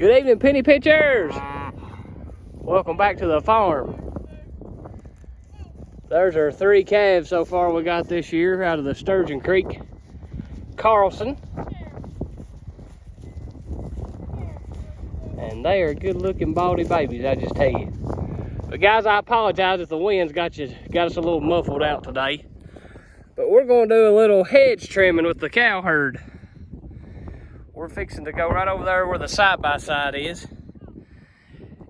Good evening, penny pitchers. Welcome back to the farm. There's our 3 calves so far we got this year out of the Sturgeon Creek Carlson. And they are good looking baldy babies, I just tell you. But guys, I apologize if the winds got us a little muffled out today. But we're gonna do a little hedge trimming with the cow herd. We're fixing to go right over there where the side-by-side is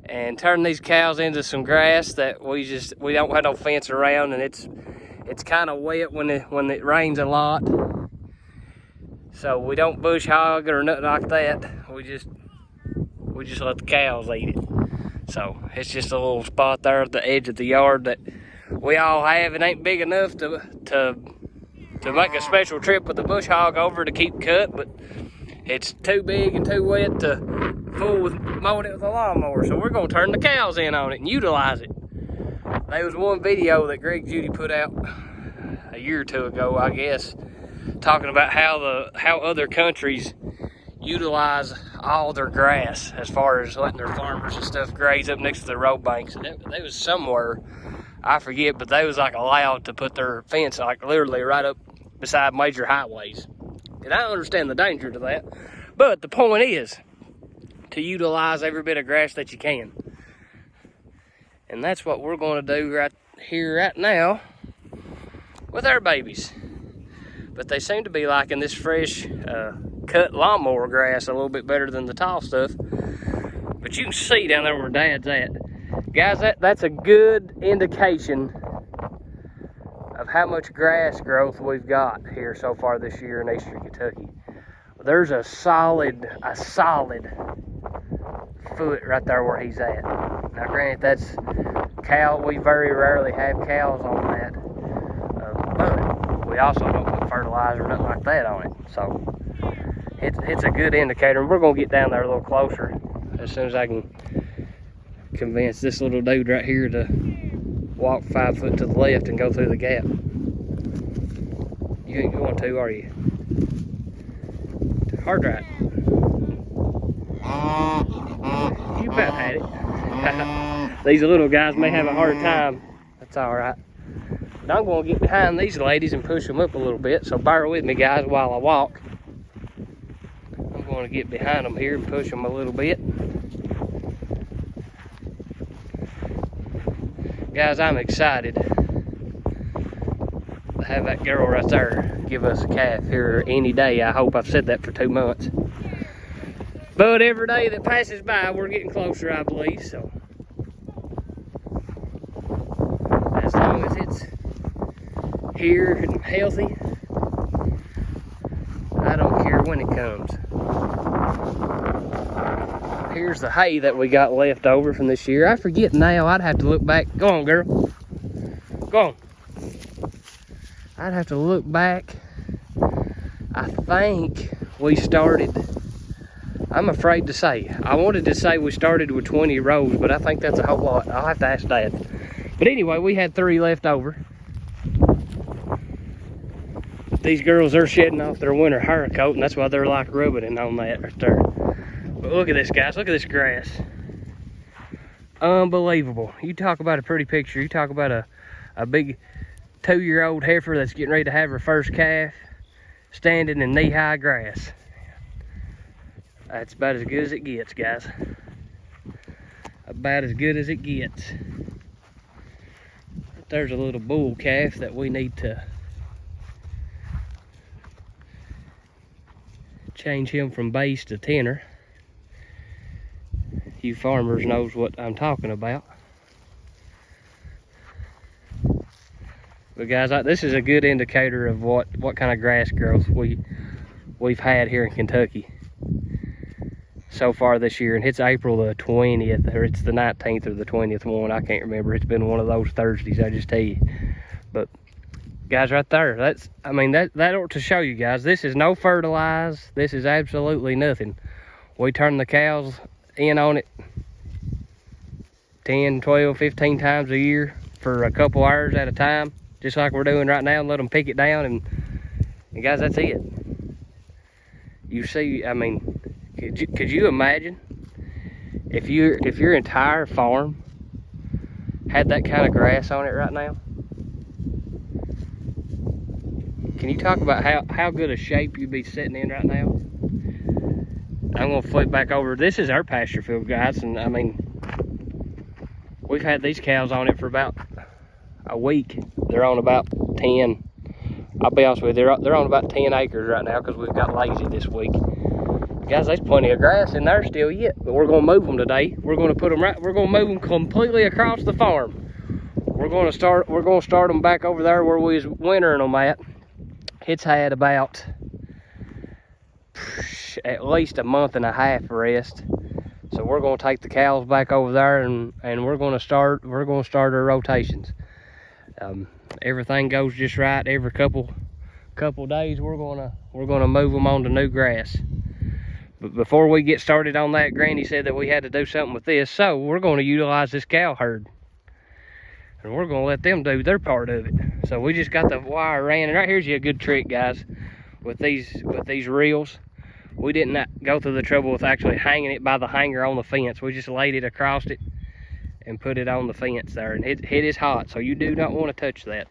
and turn these cows into some grass that we don't have no fence around, and it's kind of wet when it rains a lot. So we don't bush hog or nothing like that. We just let the cows eat it. So it's just a little spot there at the edge of the yard that we all have. It ain't big enough to make a special trip with the bush hog over to keep cut, but it's too big and too wet to fool with mowing it with a lawnmower. So we're gonna turn the cows in on it and utilize it. There was one video that Greg Judy put out a year or two ago, I guess, talking about how other countries utilize all their grass as far as letting their farmers and stuff graze up next to the road banks. And they was somewhere, I forget, but they was like allowed to put their fence like literally right up beside major highways. And I understand the danger to that, but the point is to utilize every bit of grass that you can. And that's what we're going to do right here, right now, with our babies. But they seem to be liking this fresh cut lawnmower grass a little bit better than the tall stuff. But you can see down there where Dad's at. Guys, that's a good indication of how much grass growth we've got here so far this year in eastern Kentucky. There's a solid foot right there where he's at. Now granted, that's cow, we very rarely have cows on that, but we also don't put fertilizer or nothing like that on it. So it's a good indicator. We're gonna get down there a little closer as soon as I can convince this little dude right here to walk 5 foot to the left and go through the gap. You ain't going to, are you? Hard right. You about had it. These little guys may have a hard time. That's all right. But I'm going to get behind these ladies and push them up a little bit. So bear with me, guys, while I walk. I'm going to get behind them here and push them a little bit. Guys, I'm excited to have that girl right there give us a calf here any day. I hope. I've said that for 2 months. But every day that passes by, we're getting closer, I believe. So as long as it's here and healthy, I don't care when it comes. Here's the hay that we got left over from this year. I forget now. I'd have to look back. Go on, girl. Go on. I'd have to look back. I think we started, I'm afraid to say. I wanted to say we started with 20 rows, but I think that's a whole lot. I'll have to ask Dad. But anyway, we had 3 left over. These girls are shedding off their winter hair coat, and that's why they're like rubbing it on that right there. But look at this, guys. Look at this grass. Unbelievable. You talk about a pretty picture. You talk about a big 2-year-old heifer that's getting ready to have her first calf standing in knee-high grass. That's about as good as it gets, guys. About as good as it gets. There's a little bull calf that we need to change him from base to tenor. You farmers knows what I'm talking about. But guys, this is a good indicator of what kind of grass growth we've had here in Kentucky so far this year. And it's April the 20th, or it's the 19th or the 20th one. I can't remember. It's been one of those Thursdays, I just tell you. But guys, right there, that ought to show you guys, this is no fertilize. This is absolutely nothing. We turn the cows in on it 10, 12, 15 times a year for a couple hours at a time, just like we're doing right now, and let them pick it down, and guys, that's it. You see, I mean, could you imagine If your entire farm had that kind of grass on it right now, can you talk about how good a shape you'd be sitting in right now? I'm gonna flip back over. This is our pasture field, guys, and I mean, we've had these cows on it for about a week. They're on about 10. I'll be honest with you, they're on about 10 acres right now because we've got lazy this week. Guys, there's plenty of grass in there still yet, but we're gonna move them today. We're gonna put them we're gonna move them completely across the farm. We're gonna start them back over there where we was wintering them at. It's had about at least a month and a half rest. So we're gonna take the cows back over there and we're gonna start our rotations. Everything goes just right. Every couple days we're gonna move them on to new grass. But before we get started on that, Granny said that we had to do something with this, so we're gonna utilize this cow herd. And we're gonna let them do their part of it. So we just got the wire ran, and right here's a good trick, guys, with these reels. We didn't go through the trouble with actually hanging it by the hanger on the fence. We just laid it across it and put it on the fence there, and it is hot, so you do not want to touch that.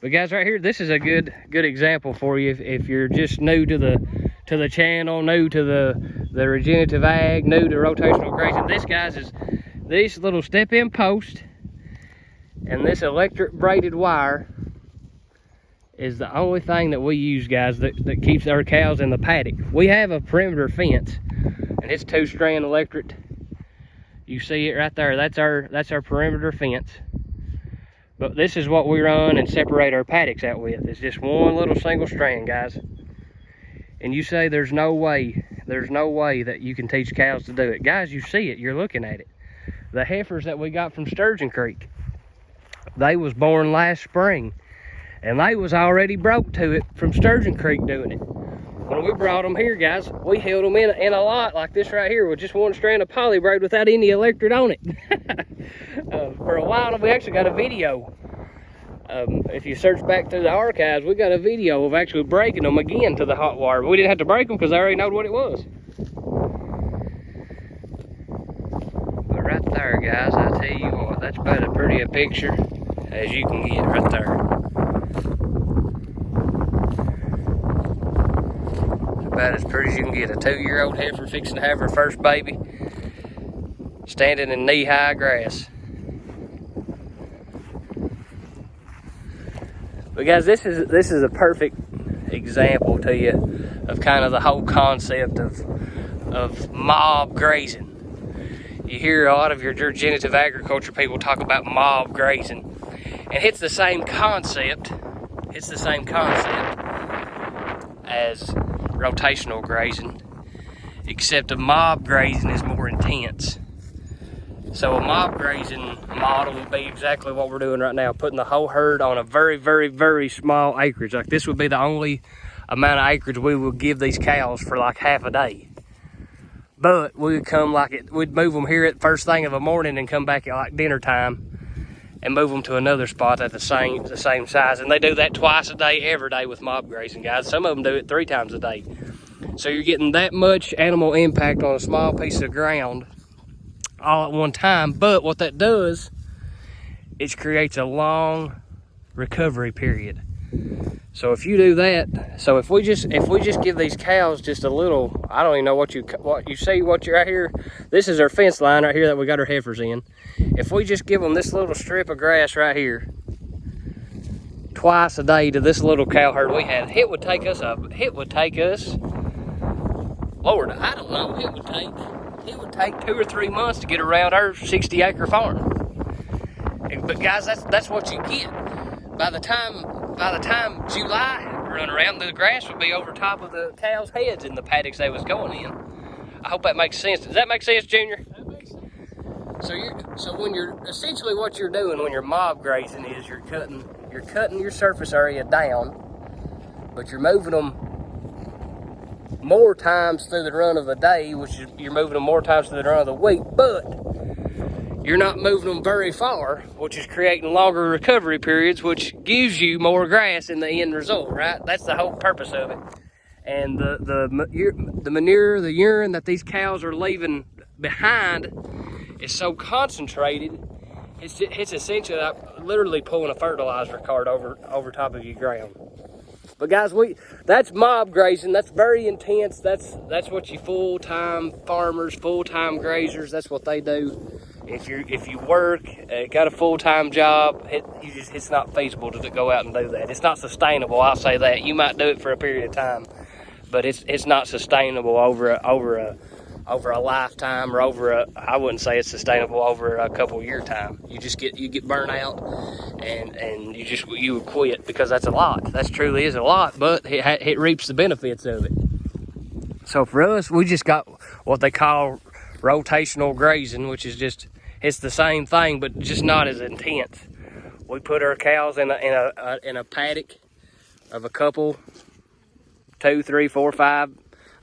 But guys, right here, this is a good example for you if you're just new to the channel, new to the regenerative ag, new to rotational grazing. This, guys, is this little step-in post and this electric braided wire is the only thing that we use, guys, that keeps our cows in the paddock. We have a perimeter fence, and it's 2-strand electric. You see it right there. That's our perimeter fence. But this is what we run and separate our paddocks out with. It's just one little single strand, guys. And you say there's no way that you can teach cows to do it. Guys, you see it, you're looking at it. The heifers that we got from Sturgeon Creek, they was born last spring, and they was already broke to it from Sturgeon Creek doing it. When we brought them here, guys, we held them in a lot like this right here with just one strand of poly braid without any electric on it. For a while, we actually got a video. If you search back through the archives, we got a video of actually breaking them again to the hot wire. We didn't have to break them because I already know what it was. But right there, guys, I tell you what, that's about as pretty a picture as you can get right there. About as pretty as you can get. A 2-year-old heifer fixing to have her first baby, standing in knee-high grass. But guys, this is a perfect example to you of kind of the whole concept of mob grazing. You hear a lot of your regenerative agriculture people talk about mob grazing, and it's the same concept. It's the same concept as rotational grazing, except a mob grazing is more intense. So a mob grazing model would be exactly what we're doing right now, putting the whole herd on a very, very, very small acreage. Like this would be the only amount of acreage we would give these cows for like half a day. But we would come we'd move them here at first thing of the morning and come back at like dinner time and move them to another spot at the same size. And they do that twice a day, every day with mob grazing, guys. Some of them do it 3 times a day. So you're getting that much animal impact on a small piece of ground all at one time. But what that does is creates a long recovery period. So if you do that, so if we just give these cows just a little, I don't even know what you see, what you're out here, this is our fence line right here that we got our heifers in. If we just give them this little strip of grass right here twice a day to this little cow herd we had, it would take us, Lord, I don't know, it would take 2 or 3 months to get around our 60-acre farm. But guys, that's what you get. By the time July run around, the grass would be over top of the cows' heads in the paddocks they was going in. I hope that makes sense. Does that make sense, Junior? That makes sense. So when you're essentially what you're doing when you're mob grazing is you're cutting your surface area down, but you're moving them more times through the run of the day, which is you're moving them more times through the run of the week, but you're not moving them very far, which is creating longer recovery periods, which gives you more grass in the end result, right? That's the whole purpose of it. and the manure, the urine that these cows are leaving behind is so concentrated. It's essentially like literally pulling a fertilizer cart over top of your ground. But guys, that's mob grazing. That's very intense. That's what you full-time farmers, full-time grazers, that's what they do. If you work, got a full-time job, it's not feasible to go out and do that. It's not sustainable. I'll say that. You might do it for a period of time, but it's not sustainable over a lifetime, or I wouldn't say it's sustainable over a couple year time. You get burnt out, and you would quit, because that's a lot. That truly is a lot, but it reaps the benefits of it. So for us, we just got what they call rotational grazing, which is it's the same thing, but just not as intense. We put our cows in a paddock of a couple, 2, 3, 4, 5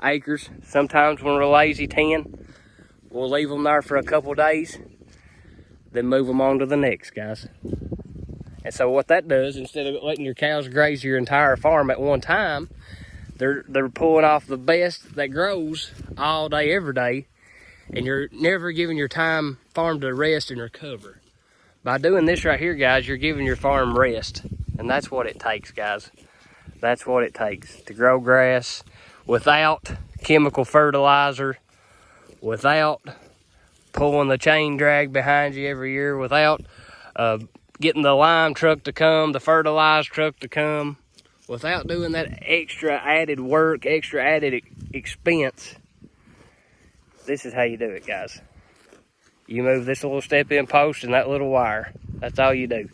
acres. Sometimes when we're lazy, 10. We'll leave them there for a couple days, then move them on to the next, guys. And so what that does, instead of letting your cows graze your entire farm at one time, they're pulling off the best that grows all day, every day, and you're never giving your farm to rest and recover. By doing this right here, guys, you're giving your farm rest, and that's what it takes, guys. That's what it takes to grow grass without chemical fertilizer, without pulling the chain drag behind you every year, without getting the lime truck to come, the fertilizer truck to come, without doing that extra added work, extra added expense. This is how you do it, guys. You move this little step-in post and that little wire. That's all you do.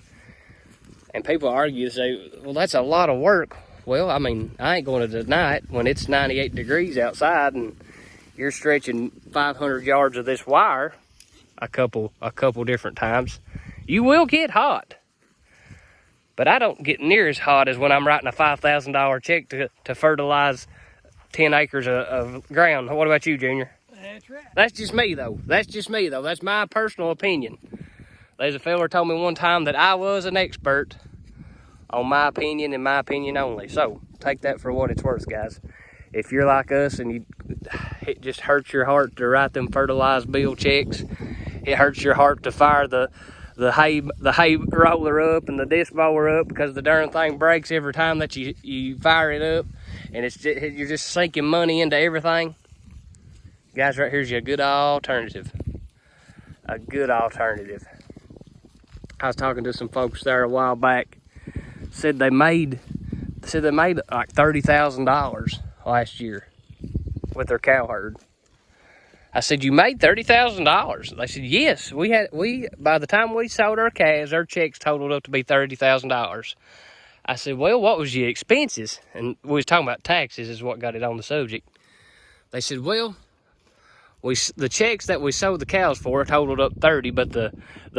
And people argue, say, well, that's a lot of work. Well, I mean, I ain't going to deny it. When it's 98 degrees outside and you're stretching 500 yards of this wire a couple different times, you will get hot. But I don't get near as hot as when I'm writing a $5,000 check to fertilize 10 acres of ground. What about you, Junior? That's right. That's just me, though. That's my personal opinion. There's a fella told me one time that I was an expert on my opinion and my opinion only. So take that for what it's worth, guys. If you're like us and it just hurts your heart to write them fertilized bill checks, it hurts your heart to fire the hay roller up and the disc mower up because the darn thing breaks every time that you fire it up, and you're just sinking money into everything. Guys, right here's your good alternative. A good alternative. I was talking to some folks there a while back. Said they made like $30,000 last year with their cow herd. I said, you made $30,000? They said, yes. By the time we sold our calves, our checks totaled up to be $30,000. I said, well, what was your expenses? And we was talking about taxes is what got it on the subject. They said, well, the checks that we sold the cows for totaled up 30, but the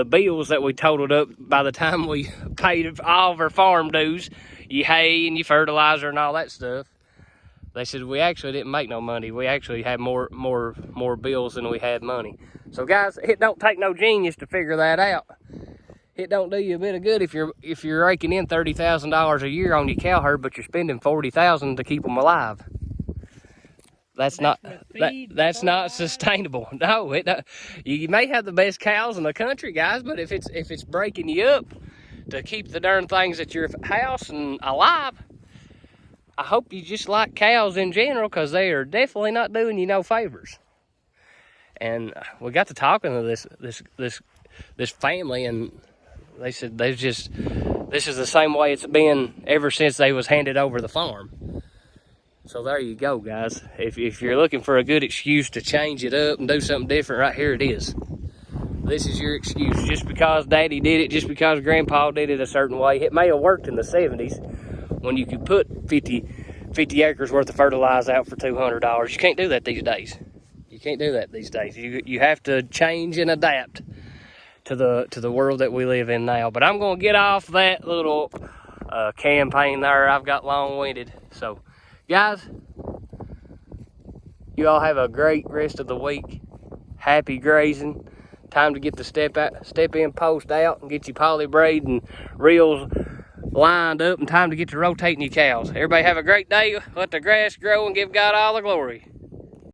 bills that we totaled up by the time we paid all of our farm dues, your hay and your fertilizer and all that stuff, they said we actually didn't make no money. We actually had more bills than we had money. So guys, it don't take no genius to figure that out. It don't do you a bit of good if you're raking in $30,000 a year on your cow herd, but you're spending $40,000 to keep them alive. That's not sustainable. No, you may have the best cows in the country, guys, but if it's breaking you up to keep the darn things at your house and alive, I hope you just like cows in general, because they are definitely not doing you no favors. And we got to talking to this family, and they said this is the same way it's been ever since they was handed over the farm. So there you go, guys. If you're looking for a good excuse to change it up and do something different, right here it is. This is your excuse. Just because Daddy did it, just because Grandpa did it a certain way. It may have worked in the 70s when you could put 50 acres worth of fertilizer out for $200. You can't do that these days. You can't do that these days. You have to change and adapt to the world that we live in now. But I'm going to get off that little campaign there. I've got long-winded. So, guys, you all have a great rest of the week. Happy grazing. Time to get the step in post out and get your poly braid and reels lined up and time to get to rotating your cows. Everybody have a great day. Let the grass grow and give God all the glory.